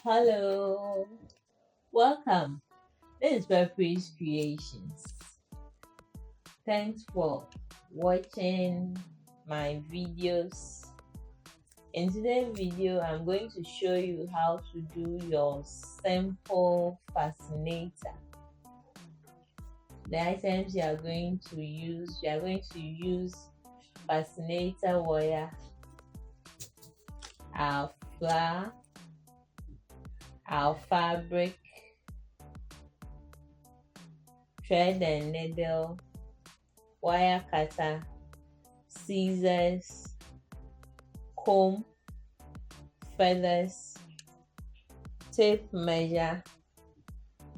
Hello, welcome. This is Pepres Creations. Thanks for watching my videos. In today's video, I'm going to show you how to do your simple fascinator. The items you are going to use fascinator wire, our flour, our fabric, thread and needle, wire cutter, scissors, comb, feathers, tape measure,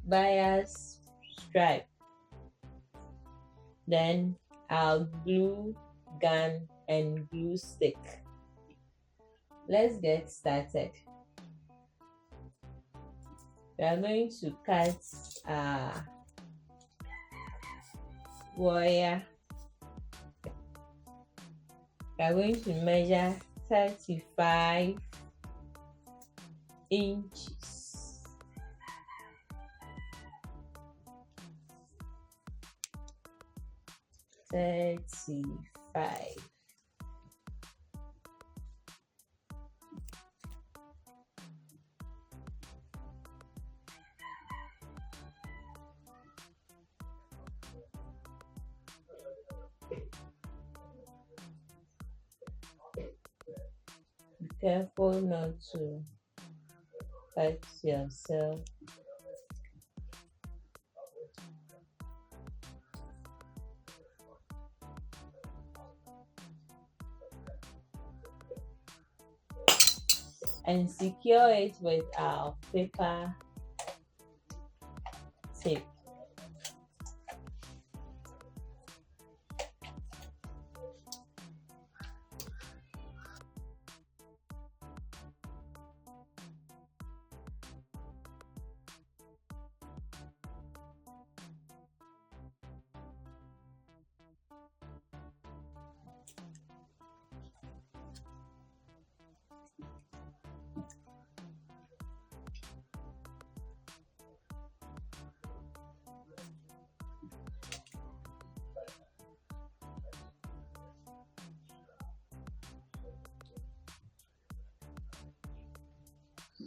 buyer's stripe, then our glue gun and glue stick. Let's get started. We are going to cut wire. We are going to measure 35 inches. Be careful not to cut yourself. And secure it with our paper tape.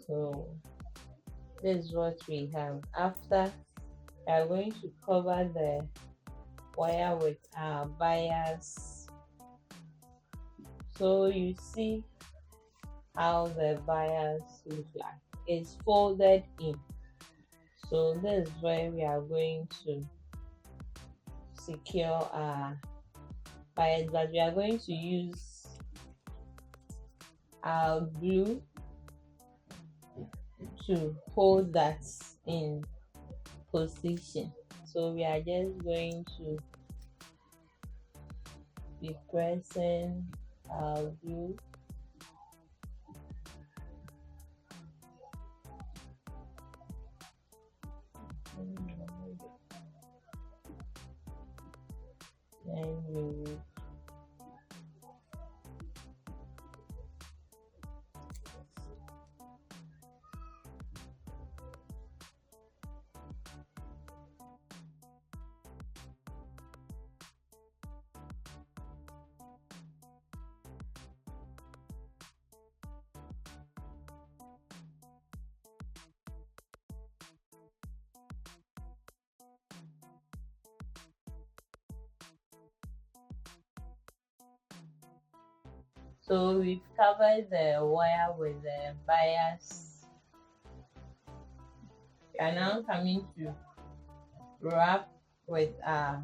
So this is what we have. After, we are going to cover the wire with our bias. So you see how the bias looks like. It's folded in. So this is where we are going to secure our bias, but we are going to use our glue to hold that in position. So we are just going to be pressing our glue and we will So we've covered the wire with the bias. We are now coming to wrap with our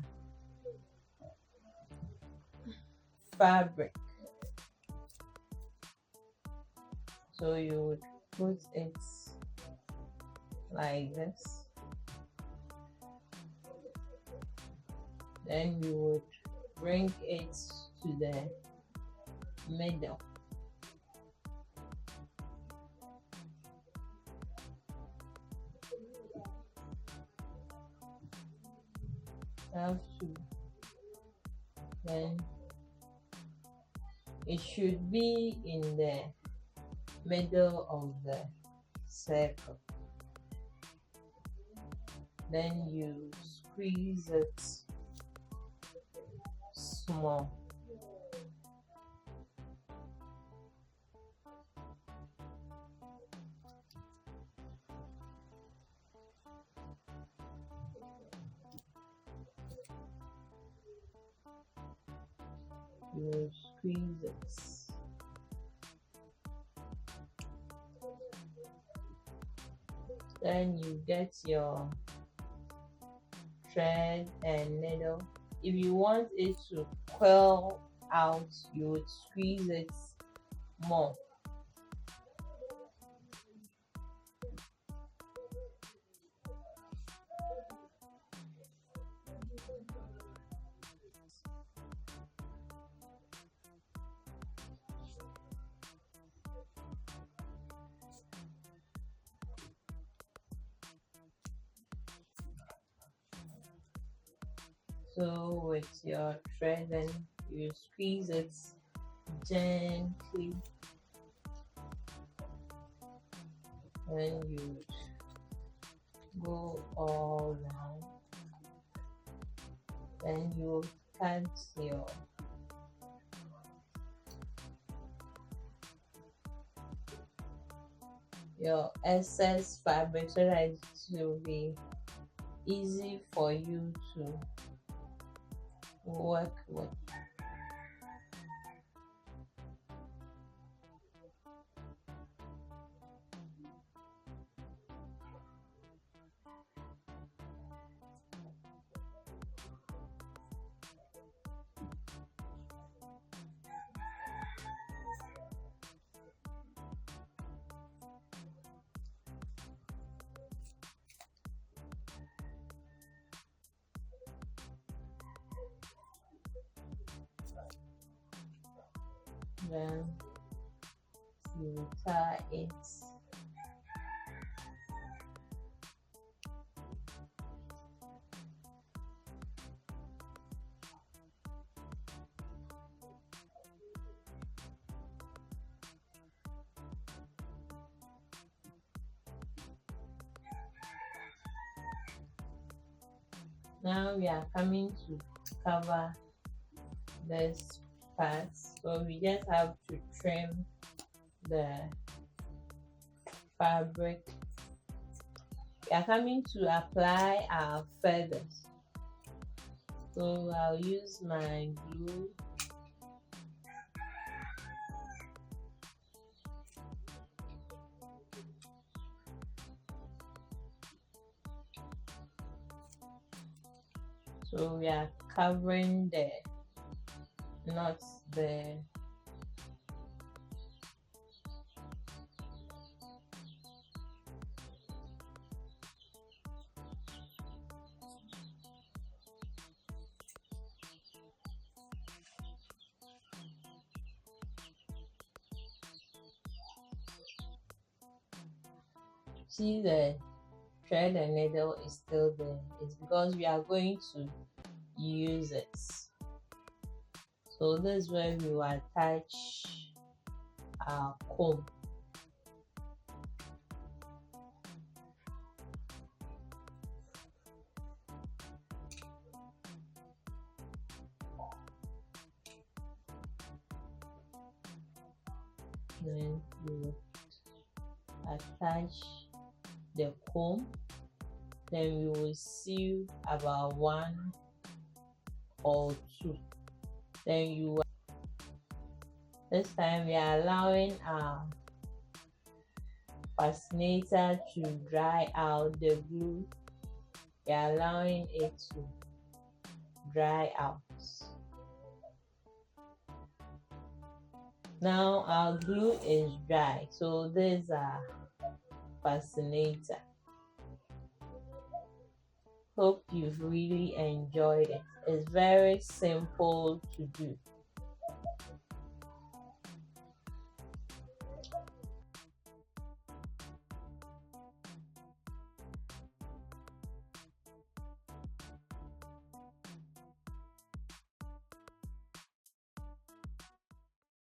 fabric. So you would put it like this. Then you would bring it to the middle. Have to, then it should be in the middle of the circle. Then you squeeze it small. You squeeze it. Then you get your thread and needle. If you want it to curl out, you would squeeze it more. So with your thread, then you squeeze it gently, then you go all around. Then you cut your excess fabric so that it will be easy for you to work with. Then you tie it. Now we are coming to cover this part, so we just have to trim the fabric. We are coming to apply our feathers, so I'll use my glue. So we are covering the knots there. See, the thread and needle is still there. It's because we are going to use it. So this is where we will attach our comb. Then we will attach the comb. Then we will sew about 1 or 2. Then this time we are allowing our fascinator to dry out. The glue, we are allowing it to dry out. Now our glue is dry, so this is our fascinator. Hope you've really enjoyed it. It's very simple to do.